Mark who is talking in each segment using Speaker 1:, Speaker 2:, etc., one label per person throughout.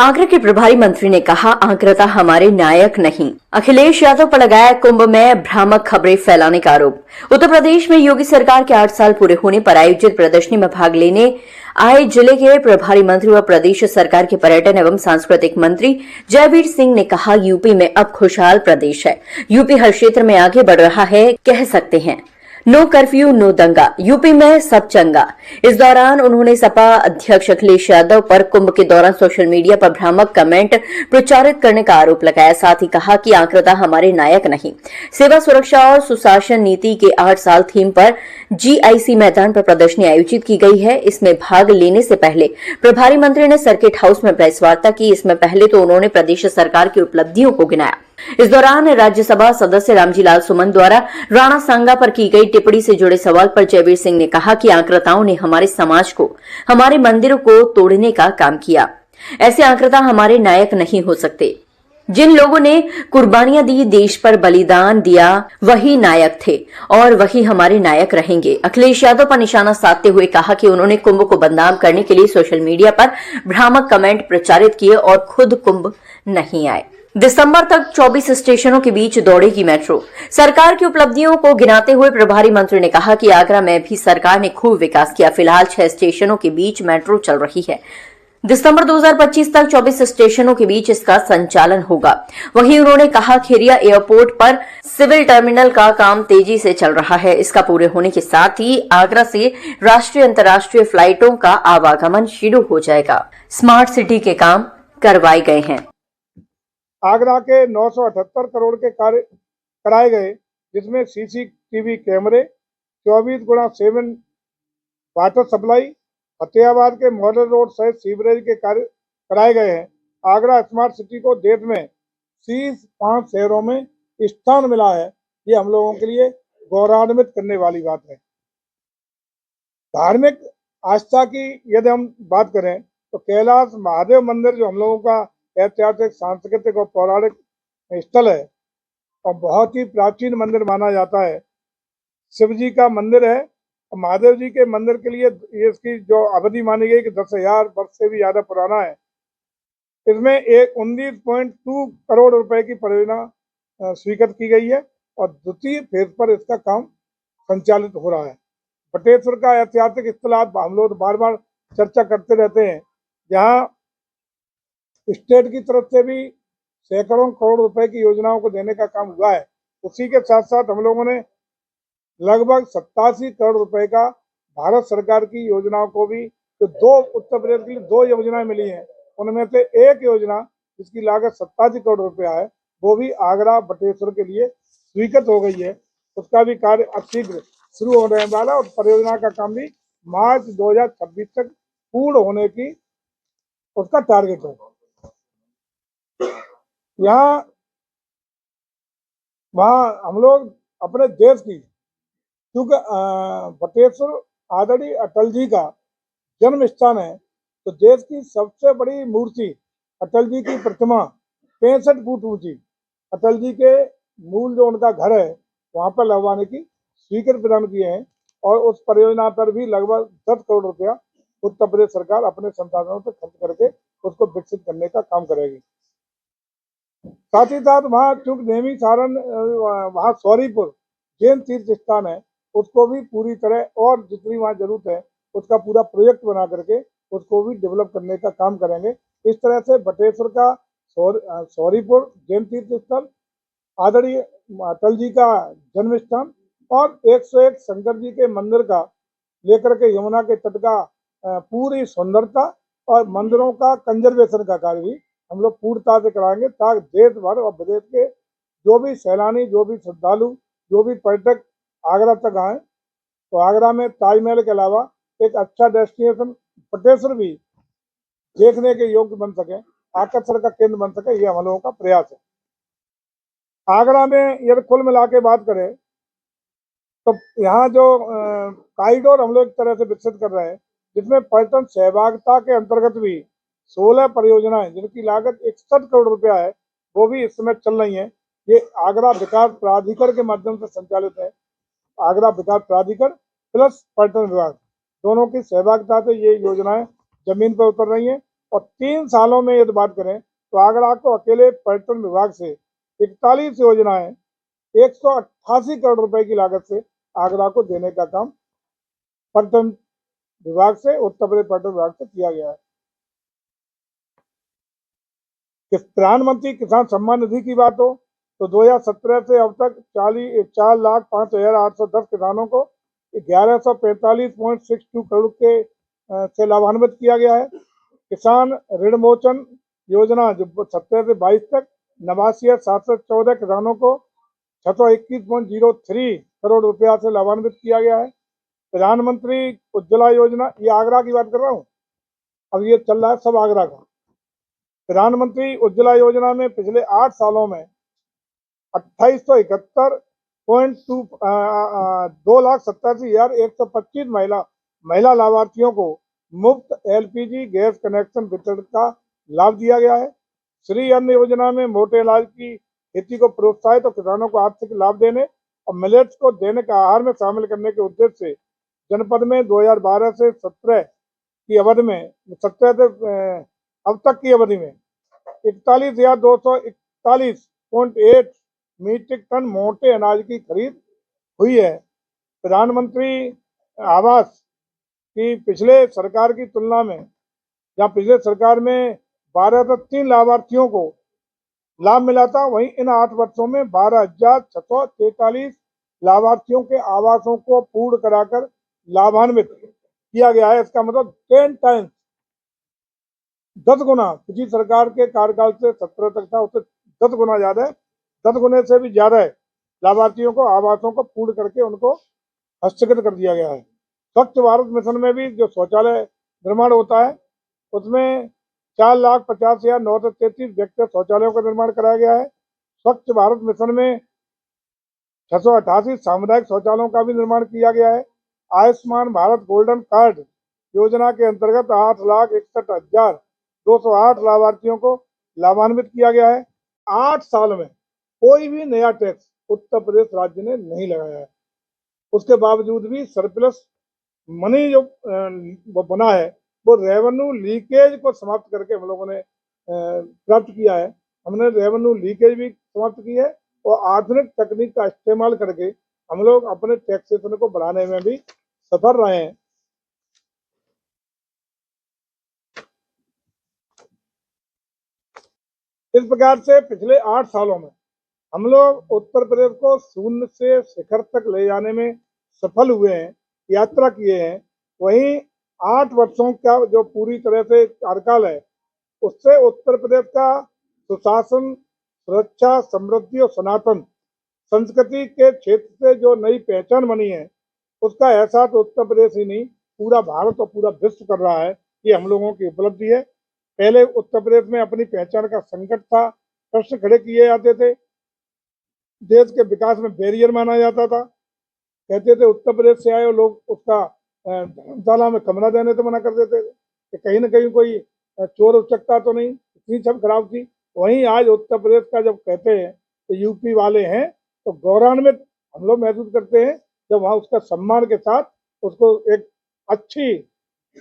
Speaker 1: आगरा के प्रभारी मंत्री ने कहा, आगरा हमारे नायक नहीं। अखिलेश यादव पर लगाया कुंभ में भ्रामक खबरें फैलाने का आरोप। उत्तर प्रदेश में योगी सरकार के 8 साल पूरे होने पर आयोजित प्रदर्शनी में भाग लेने आए जिले के प्रभारी मंत्री व प्रदेश सरकार के पर्यटन एवं सांस्कृतिक मंत्री जयवीर सिंह ने कहा, यूपी में अब खुशहाल प्रदेश है। यूपी हर क्षेत्र में आगे बढ़ रहा है, कह सकते हैं। नो कर्फ्यू नो दंगा, यूपी में सब चंगा। इस दौरान उन्होंने सपा अध्यक्ष अखिलेश यादव पर कुंभ के दौरान सोशल मीडिया पर भ्रामक कमेंट प्रचारित करने का आरोप लगाया। साथ ही कहा कि आंकड़ा हमारे नायक नहीं। सेवा, सुरक्षा और सुशासन नीति के 8 साल थीम पर जीआईसी मैदान पर प्रदर्शनी आयोजित की गई है। इसमें भाग लेने से पहले प्रभारी मंत्री ने सर्किट हाउस में प्रेस वार्ता की। इसमें पहले तो उन्होंने प्रदेश सरकार की उपलब्धियों को गिनाया। इस दौरान राज्यसभा सदस्य रामजी लाल सुमन द्वारा राणा सांगा पर की गई टिप्पणी से जुड़े सवाल पर जयवीर सिंह ने कहा कि आंकड़ाओं ने हमारे समाज को, हमारे मंदिरों को तोड़ने का काम किया। ऐसे आंकड़ा हमारे नायक नहीं हो सकते। जिन लोगों ने कुर्बानियां दी, देश पर बलिदान दिया, वही नायक थे और वही हमारे नायक रहेंगे। अखिलेश यादव पर निशाना साधते हुए कहा कि उन्होंने कुंभ को बदनाम करने के लिए सोशल मीडिया पर भ्रामक कमेंट प्रचारित किए और खुद कुंभ नहीं आए। दिसंबर तक 24 स्टेशनों के बीच दौड़ेगी मेट्रो। सरकार की उपलब्धियों को गिनाते हुए प्रभारी मंत्री ने कहा कि आगरा में भी सरकार ने खूब विकास किया। फिलहाल 6 स्टेशनों के बीच मेट्रो चल रही है। दिसंबर 2025 तक 24 स्टेशनों के बीच इसका संचालन होगा। वहीं उन्होंने कहा, खेरिया एयरपोर्ट पर सिविल टर्मिनल का काम तेजी से चल रहा है। इसका पूरे होने के साथ ही आगरा से राष्ट्रीय अंतर्राष्ट्रीय फ्लाइटों का आवागमन शुरू हो जाएगा। स्मार्ट सिटी के काम करवाए गए हैं।
Speaker 2: आगरा के 978 करोड़ के कार्य कराए गए, जिसमें सीसीटीवी कैमरे, 24x7 वाटर सप्लाई, फतेहाबाद के मॉडल रोड सहित सीवरेज के कार्य कराए गए हैं। आगरा स्मार्ट सिटी को देश में शीर्ष 5 शहरों में स्थान मिला है। ये हम लोगों के लिए गौरवान्वित करने वाली बात है। धार्मिक आस्था की यदि हम बात करें तो कैलाश महादेव मंदिर जो हम लोगों का ऐतिहासिक, सांस्कृतिक और पौराणिक स्थल है और बहुत ही प्राचीन मंदिर माना जाता है। शिव जी का मंदिर है और महादेव जी के मंदिर के लिए ये इसकी जो अवधि मानी गई कि 10,000 वर्ष से भी ज्यादा पुराना है। इसमें एक 19.2 करोड़ रुपए की परियोजना स्वीकृत की गई है और द्वितीय फेज पर इसका काम संचालित हो रहा है। बटेश्वर का ऐतिहासिक स्थल हम लोग बार बार चर्चा करते रहते हैं, जहाँ स्टेट की तरफ से भी सैकड़ों करोड़ रुपए की योजनाओं को देने का काम हुआ है। उसी के साथ साथ हम लोगों ने लगभग 87 करोड़ रुपए का भारत सरकार की योजनाओं को भी, तो 2 उत्तर प्रदेश के लिए 2 योजनाएं मिली हैं, उनमें से एक योजना जिसकी लागत 87 करोड़ रुपया है, वो भी आगरा बटेश्वर के लिए स्वीकृत हो गई है। उसका भी कार्य अतिशीघ्र शुरू होने वाला और परियोजना का काम भी मार्च 2026 तक पूर्ण होने की उसका टारगेट है। वहाँ हम लोग अपने देश की, क्योंकि बटेश्वर आदरणीय अटल जी का जन्म स्थान है, तो देश की सबसे बड़ी मूर्ति अटल जी की प्रतिमा 65 फुट ऊंची अटल जी के मूल जो उनका घर है वहाँ पर लगवाने की स्वीकृति प्रदान किए हैं और उस परियोजना पर भी लगभग 10 करोड़ रुपया उत्तर प्रदेश सरकार अपने संसाधनों से खर्च करके उसको विकसित करने का काम करेगी। साथ ही साथ वहाँ चूंकि नेमी सारण वहाँ सौरीपुर जैन तीर्थ स्थान है, उसको भी पूरी तरह और जितनी वहाँ जरूरत है उसका पूरा प्रोजेक्ट बना करके उसको भी डेवलप करने का काम करेंगे। इस तरह से बटेश्वर का सौरीपुर जैन तीर्थ स्थल, आदरणीय अटल जी का जन्म स्थान और 101 शंकर जी के मंदिर का लेकर के यमुना के तट का पूरी सुंदरता और मंदिरों का कंजर्वेशन का कार्य भी हम लोग पूर्णता से कराएंगे, ताकि देश भर और विदेश के जो भी सैलानी, जो भी श्रद्धालु, जो भी पर्यटक आगरा तक आए तो आगरा में ताजमहल के अलावा एक अच्छा डेस्टिनेशन बटेश्वर भी देखने के योग्य बन सके, आकर्षण का केंद्र बन सके, ये हम लोगों का प्रयास है। आगरा में यदि कुल मिला के बात करें तो यहाँ जो कॉरिडोर हम लोग एक तरह से विकसित कर रहे हैं, जिसमें पर्यटन सहभागिता के अंतर्गत भी 16 परियोजनाएं जिनकी लागत 61 करोड़ रुपया है, वो भी इस समय चल रही हैं। ये आगरा विकास प्राधिकरण के माध्यम से संचालित है। आगरा विकास प्राधिकरण प्लस पर्यटन विभाग दोनों की सहभागिता से ये योजनाएं जमीन पर उतर रही हैं और 3 सालों में यदि बात करें तो आगरा को अकेले पर्यटन विभाग से 41 योजनाएं 188 करोड़ रुपए की लागत से आगरा को देने का काम पर्यटन विभाग से, उत्तर प्रदेश पर्यटन विभाग से किया गया है। प्रधानमंत्री किसान सम्मान निधि की बात हो तो 2017 से अब तक 4,05,810 किसानों को 1145.62 करोड़ के से लाभान्वित किया गया है। किसान ऋण मोचन योजना जो 17 से 22 तक 89,714 किसानों को 621.03 करोड़ रुपया से लाभान्वित किया गया है। प्रधानमंत्री उज्ज्वला योजना, ये आगरा की बात कर रहा हूँ, अब ये चल रहा है सब आगरा का। प्रधानमंत्री उज्ज्वला योजना में पिछले 8 सालों में 2,87,125 महिला लाभार्थियों को मुफ्त एलपीजी गैस कनेक्शन वितरण का लाभ दिया गया है। श्री अन्न योजना में मोटे अनाज की खेती को प्रोत्साहित और किसानों को आर्थिक लाभ देने और मिलेट्स को दैनिक आहार में शामिल करने के उद्देश्य से जनपद में 2012 से 17 की अवधि में 17 से अब तक की अवधि में 41,241.8 मीट्रिक टन मोटे अनाज की खरीद हुई है। प्रधानमंत्री आवास की पिछले सरकार की तुलना में, जहाँ पिछले सरकार में 12 से 3 लाभार्थियों को लाभ मिला था, वहीं इन 8 वर्षों में 12,643 लाभार्थियों के आवासों को पूर्ण कराकर लाभान्वित किया गया है। इसका मतलब 10 टाइम्स 10 गुना पिछली सरकार के कार्यकाल से 17 तक था, उससे 10 गुना ज्यादा है, 10 गुने से भी ज्यादा है लाभार्थियों को आवासों को पूर्ण करके उनको हस्तगत कर दिया गया है। स्वच्छ भारत मिशन में भी जो शौचालय निर्माण होता है उसमें 4,50,933 व्यक्तिगत शौचालयों का निर्माण कराया गया है। स्वच्छ भारत मिशन में 688 सामुदायिक शौचालयों का भी निर्माण किया गया है। आयुष्मान भारत गोल्डन कार्ड योजना के अंतर्गत 8,61,208 लाभार्थियों को लाभान्वित किया गया है। 8 साल में कोई भी नया टैक्स उत्तर प्रदेश राज्य ने नहीं लगाया है। उसके बावजूद भी सरप्लस मनी जो बना है वो रेवेन्यू लीकेज को समाप्त करके हम लोगों ने प्राप्त किया है। हमने रेवेन्यू लीकेज भी समाप्त की है और आधुनिक तकनीक का इस्तेमाल करके हम लोग अपने टैक्सेशन को बढ़ाने में भी सफल रहे हैं। इस प्रकार से पिछले 8 सालों में हम लोग उत्तर प्रदेश को शून्य से शिखर तक ले जाने में सफल हुए हैं, यात्रा किए हैं। वहीं 8 वर्षों का जो पूरी तरह से कार्यकाल है उससे उत्तर प्रदेश का सुशासन, सुरक्षा, समृद्धि और सनातन संस्कृति के क्षेत्र से जो नई पहचान बनी है उसका एहसास उत्तर प्रदेश ही नहीं पूरा भारत और पूरा विश्व कर रहा है। ये हम लोगों की उपलब्धि है। पहले उत्तर प्रदेश में अपनी पहचान का संकट था, प्रश्न खड़े किए जाते थे, देश के विकास में बैरियर माना जाता था। कहते थे उत्तर प्रदेश से आए लोग उसका धर्मशाला में कमरा देने से मना कर देते थे कि कहीं ना कहीं कोई चोर उचकता तो नहीं, इतनी सब खराब थी। वहीं आज उत्तर प्रदेश का जब कहते हैं तो यूपी वाले हैं तो गौरवान्वित हम लोग महसूस करते हैं जब वहाँ उसका सम्मान के साथ उसको एक अच्छी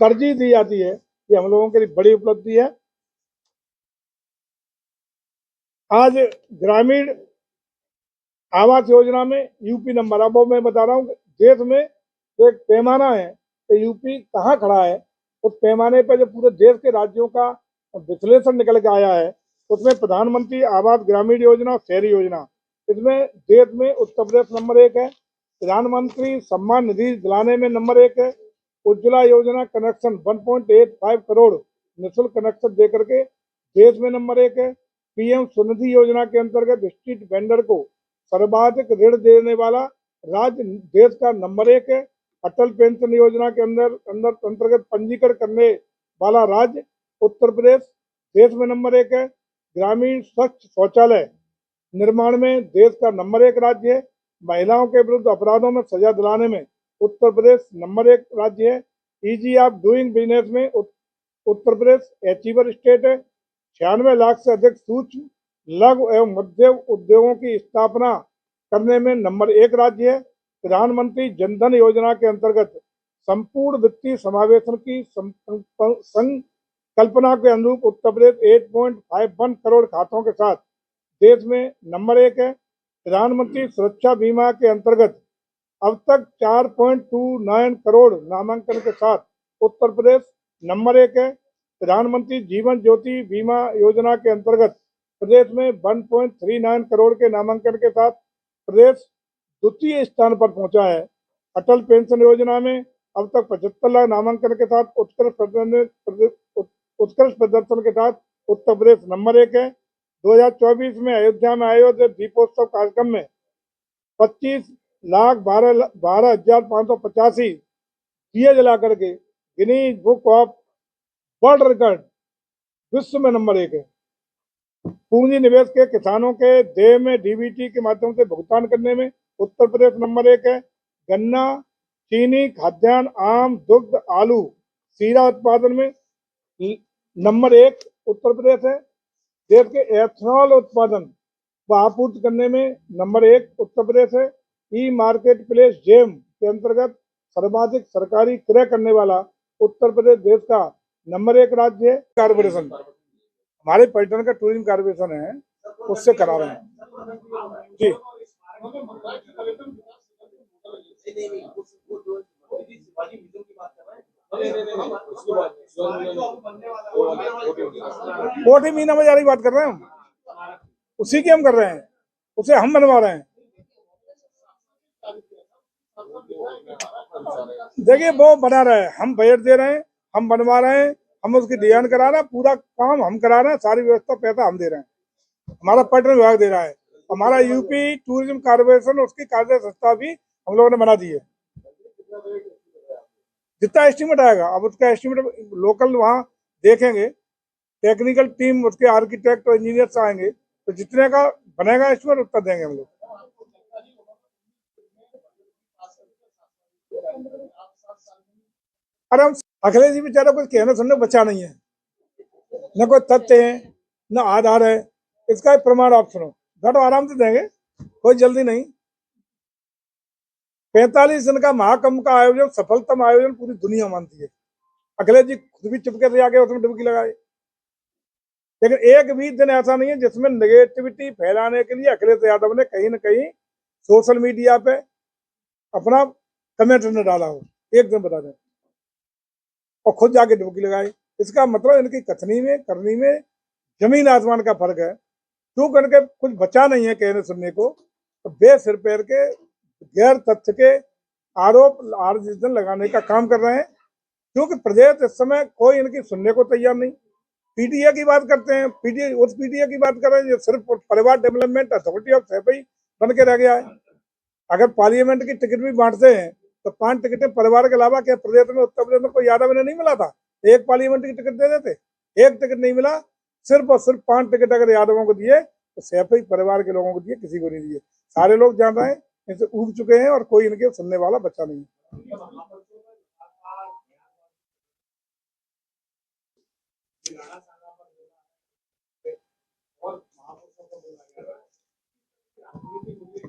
Speaker 2: तरजीह दी जाती है। ये हम लोगों के लिए बड़ी उपलब्धि है। आज ग्रामीण आवास योजना में यूपी नंबर, अब मैं बता रहा हूँ देश में जो एक पैमाना है तो यूपी कहाँ खड़ा है, उस पैमाने पर जो पूरे देश के राज्यों का विश्लेषण निकल के आया है उसमें प्रधानमंत्री आवास ग्रामीण योजना और शहरी योजना, इसमें देश में उत्तर प्रदेश नंबर 1 है। प्रधानमंत्री सम्मान निधि दिलाने में नंबर 1 है। उज्ज्वला योजना कनेक्शन 1.85 करोड़ निःशुल्क कनेक्शन दे करके देश में नंबर 1 है। पीएम स्वनिधि योजना के अंतर्गत स्ट्रीट वेंडर को सर्वाधिक ऋण देने वाला राज्य देश का नंबर 1 है। अटल पेंशन योजना के अंतर्गत पंजीकरण करने वाला राज्य उत्तर प्रदेश देश में नंबर 1 है। ग्रामीण स्वच्छ शौचालय निर्माण में देश का नंबर 1 राज्य है। महिलाओं के विरुद्ध अपराधों में सजा दिलाने में उत्तर प्रदेश नंबर 1 राज्य है। ईजी ऑफ डूइंग बिजनेस में उत्तर प्रदेश अचीवर स्टेट है। 96 लाख से अधिक सूक्ष्म लघु एवं मध्यम उद्योगों की स्थापना करने में नंबर 1 राज्य है। प्रधानमंत्री जनधन योजना के अंतर्गत संपूर्ण वित्तीय समावेशन की कल्पना के अनुरूप उत्तर प्रदेश 8.51 करोड़ खातों के साथ देश में नंबर 1 है। प्रधानमंत्री सुरक्षा बीमा के अंतर्गत अब तक 4.29 करोड़ नामांकन के साथ उत्तर प्रदेश नंबर 1 है। प्रधानमंत्री जीवन ज्योति बीमा योजना के अंतर्गत प्रदेश में 1.39 करोड़ के नामांकन के साथ प्रदेश द्वितीय स्थान पर पहुंचा है। अटल पेंशन योजना में अब तक 75 लाख नामांकन के साथ उत्कृष्ट प्रदर्शन के साथ उत्तर प्रदेश नंबर 1 है। 2024 में अयोध्या में आयोजित दीपोत्सव कार्यक्रम में 25,12,585 दिए जला करके Guinness book of world record विश्व में नंबर 1 है। पूंजी निवेश के किसानों के देय में डीबीटी के माध्यम से भुगतान करने में उत्तर प्रदेश नंबर 1 है। गन्ना, चीनी, खाद्यान्न, आम, दुग्ध, आलू, सीरा उत्पादन में नंबर 1 उत्तर प्रदेश है। देश के एथनॉल उत्पादन व आपूर्ति करने में नंबर 1 उत्तर प्रदेश है। ई मार्केट प्लेस जेम के अंतर्गत सर्वाधिक सरकारी क्रय करने वाला उत्तर प्रदेश देश का नंबर 1 राज्य है। कारपोरेशन हमारे पर्यटन का टूरिज्म कारपोरेशन है, उससे करा रहे हैं जी। कोठी मीना बाजारी बात कर रहे हैं हम, उसी की हम कर रहे हैं, उसे हम बनवा रहे हैं। देखिए वो बना रहे हैं, हम बजट दे रहे हैं, हम बनवा रहे हैं, हम उसकी डिजाइन करा रहे हैं, पूरा काम हम करा रहे हैं, सारी व्यवस्था पैसा हम दे रहे हैं, हमारा पर्यटन विभाग दे रहा है। हमारा यूपी टूरिज्म कारपोरेशन उसकी कार्य संस्था भी हम लोगों ने बना दी है। जितना एस्टिमेट आएगा अब उसका एस्टिमेट लोकल वहाँ देखेंगे, टेक्निकल टीम उसके आर्किटेक्ट और इंजीनियर्स आएंगे तो जितने का बनेगा एस्टिमेट उतना देंगे हम लोग। अरे हम अखिलेश जी बेचारा कुछ कहने सुनने बचा नहीं है, न कोई तथ्य है न आधार है, इसका एक प्रमाण आप सुनो, घटो आराम से देंगे, कोई जल्दी नहीं। 45 दिन का महाकुंभ का आयोजन सफलतम आयोजन पूरी दुनिया मानती है। अखिलेश जी खुद भी चुपके से आके उसमें डुबकी लगाए, लेकिन एक भी दिन ऐसा नहीं है जिसमें नेगेटिविटी फैलाने के लिए अखिलेश यादव ने कहीं न कहीं सोशल मीडिया पे अपना कमेंट न डाला हो, एक दिन बता दें, और खुद जाके डुबकी लगाए। इसका मतलब इनकी कथनी में करनी में जमीन आसमान का फर्क है। क्यों करके कुछ बचा नहीं है कहने सुनने को, तो बेसिर पैर के गैर तथ्य के आरोप आर्जिजन लगाने का काम कर रहे हैं, क्योंकि प्रदेश इस समय कोई इनकी सुनने को तैयार नहीं। पीटीए की बात करते हैं, उस पीटीए की बात कर रहे हैं जो सिर्फ परिवार डेवलपमेंट अथॉरिटी ऑफ सैफई बन के रह गया है। अगर पार्लियामेंट की टिकट भी बांटते हैं तो 5 टिकटें परिवार के अलावा क्या प्रदेश में उत्तर प्रदेश में कोई यादव इन्हें नहीं मिला था? एक पार्लियामेंट की टिकट दे देते, एक टिकट नहीं मिला, सिर्फ और सिर्फ 5 टिकट अगर यादवों को दिए तो सैफई परिवार के लोगों को दिए, किसी को नहीं दिए। सारे लोग जान रहे हैं, इनसे उब चुके हैं और कोई इनके सुनने वाला बच्चा नहीं है।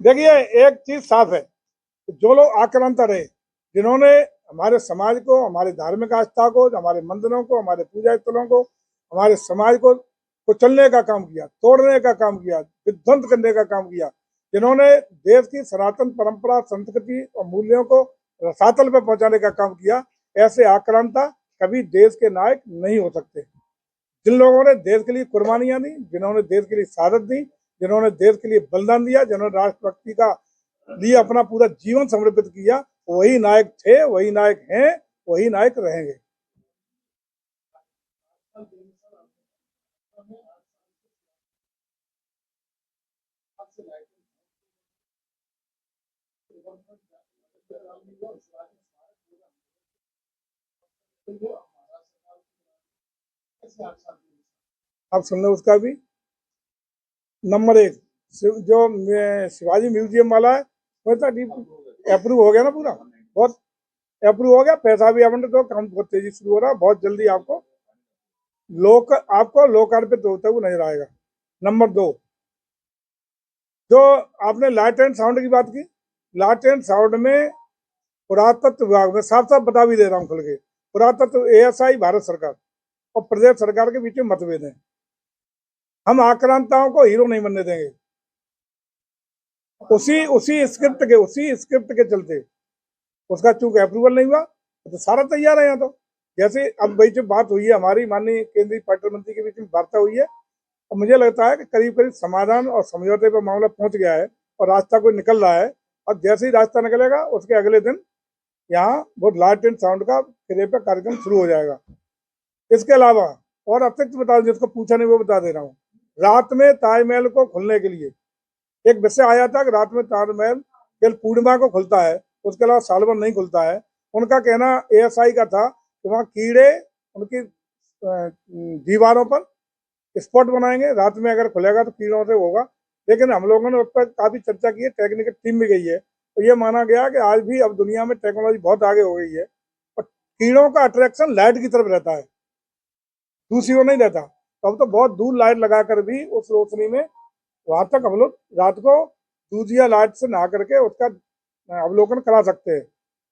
Speaker 2: देखिए एक चीज साफ है, जो लोग आक्रांता रहे, जिन्होंने हमारे समाज को, हमारे धार्मिक आस्था को, हमारे मंदिरों को, हमारे पूजा स्थलों को, हमारे समाज को कुचलने का काम किया, तोड़ने का काम किया, विध्वंस करने का काम किया, जिन्होंने देश की सनातन परंपरा, संस्कृति और मूल्यों को रसातल पे पहुंचाने का काम किया, ऐसे आक्रांता कभी देश के नायक नहीं हो सकते। जिन लोगों ने देश के लिए कुर्बानियां दी, जिन्होंने देश के लिए शहादत दी, जिन्होंने देश के लिए बलिदान दिया, जिन्होंने राष्ट्रभक्ति का लिए अपना पूरा जीवन समर्पित किया, वही नायक थे, वही नायक हैं, वही नायक रहेंगे। आप सुन लो उसका भी। नंबर 1 जो शिवाजी म्यूजियम वाला है वो अप्रूव हो गया ना, पूरा बहुत अप्रूव हो गया, पैसा भी आवंटित हो, काम बहुत तेजी शुरू हो रहा है, बहुत जल्दी आपको लोकार्पित होता हुआ नजर आएगा। नंबर 2 जो आपने लाइट एंड साउंड की बात की, लाइट एंड साउंड में पुरातत्व विभाग में साफ साफ बता भी दे रहा हूँ खुल के, पुरातत्व ASI भारत सरकार और प्रदेश सरकार के बीच में मतभेद है। हम आक्रांताओं को हीरो नहीं बनने देंगे। उसी स्क्रिप्ट के चलते उसका चूंकि अप्रूवल नहीं हुआ तो सारा तैयार है यहाँ। तो जैसे अब भाई जो बात हुई है हमारी माननीय केंद्रीय पर्यटन मंत्री के बीच में वार्ता हुई है, और मुझे लगता है कि करीब करीब समाधान और समझौते पर मामला पहुंच गया है और रास्ता कोई निकल रहा है। और जैसे ही रास्ता निकलेगा उसके अगले दिन यहाँ वो लाइट एंड साउंड का किले पे कार्यक्रम शुरू हो जाएगा। इसके अलावा और अतिरिक्त बता, जिसको पूछा नहीं वो बता दे रहा हूँ, रात में ताजमहल को खुलने के लिए एक विषय आया था कि रात में ताजमहल केवल पूर्णिमा को खुलता है, उसके अलावा साल भर नहीं खुलता है। उनका कहना एएसआई का था कि वहाँ कीड़े उनकी दीवारों पर स्पॉट बनाएंगे, रात में अगर खुलेगा तो कीड़ों से होगा। लेकिन हम लोगों ने उस पर काफी चर्चा की है, टेक्निकल टीम भी गई है, तो ये माना गया कि आज भी अब दुनिया में टेक्नोलॉजी बहुत आगे हो गई है और कीड़ों का अट्रैक्शन लाइट की तरफ रहता है, दूसरी ओर नहीं रहता। तो अब तो बहुत दूर लाइट लगाकर भी उस रोशनी में वहां तक हम लोग रात को दूधिया लाइट से नहा करके उसका अवलोकन करा सकते हैं।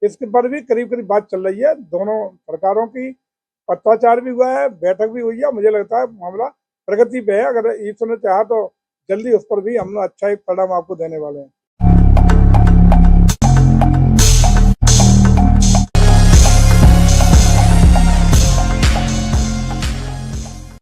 Speaker 2: इसके पर भी करीब करीब बात चल रही है, दोनों सरकारों की पत्राचार भी हुआ है, बैठक भी हुई है। मुझे लगता है मामला प्रगति पे है। अगर ईश्वर ने चाहा तो जल्दी उस पर भी हम अच्छा एक परिणाम आपको देने वाले हैं।